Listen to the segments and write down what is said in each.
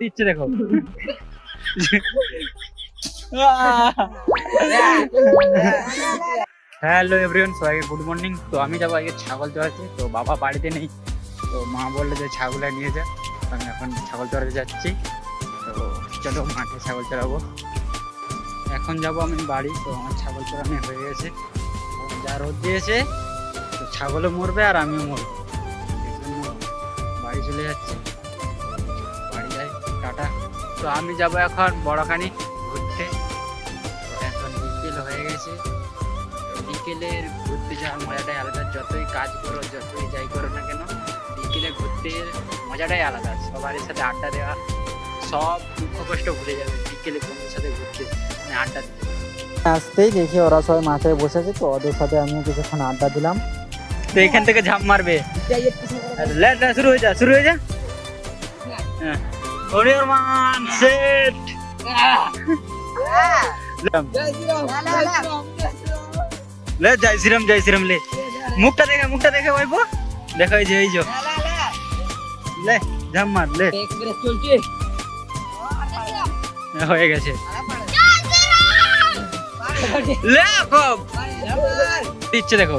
দিচ্ছে দেখো। Hello everyone, সবাইকে গুড মর্নিং। তো আমি যাবো আজকে ছাগল চড়াতে, তো বাবা বাড়িতে নেই, তো মা বললো যে ছাগলটা নিয়ে যা। আমি এখন ছাগল চড়াতে যাচ্ছি, তো চলো মাঠে ছাগল চড়াবো। এখন যাব আমি বাড়ি, তো আমার ছাগল চড়ানো হয়ে গেছে। যা রোদ দিয়েছে, তো ছাগলও মরবে আর আমিও মরবো, এই জন্য বাড়ি চলে যাচ্ছি। বাড়ি যাই, টাটা। তো আমি যাব এখন বড়খানি ঘুরতে। তো এখন বিকেল হয়ে গেছে, তো বিকেলের ঘুরতে যাওয়ার মজাটাই আলাদা। যতই কাজ করো, যতই যাই করো না কেন, বিকেলে ঘুরতে মজাটাই আলাদা। সবার সাথে আড্ডা দেওয়া, সব দুঃখ কষ্ট ভুলে যাবে বিকেলে বন্ধুর সাথে ঘুরতে, মানে আড্ডা দিতে। আসতেই দেখি ওরা সবাই মাথায় বসেছে, তো ওদের সাথে আমিও কিছুক্ষণ আড্ডা দিলাম। তো এখান থেকে ঝাঁপ মারবে। শুরু হয়ে যা, শুরু হয়ে যা। হ্যাঁ, ওরিয়রমান সেট। লে জয় শ্রীরাম, জয় শ্রীরাম। লে মুখটা দেখে, মুখটা দেখে ভাইবো, দেখো এই যে, এই যে লে ঝাঁপ মার। লে হয়ে গেছে। লে কব দিচ্ছে দেখো।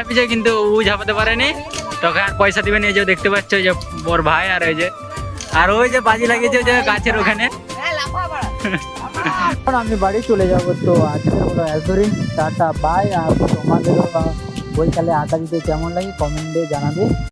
পিছিয়ে কিন্তু ও ঝাপাতে পারেনি, তোকে আর পয়সা দিবে না। এই যে দেখতে পাচ্ছ, ওই যে বড় ভাই, আর ওই যে বাজি লাগিয়েছে ওই যে গাছের ওখানে। এখন আমি বাড়ি চলে যাব। তো আজকে হলো এতদিন, টাটা বাই। আর তোমাদেরও বইকালে আড্ডা দিতে কেমন লাগে কমেন্টে জানাবে।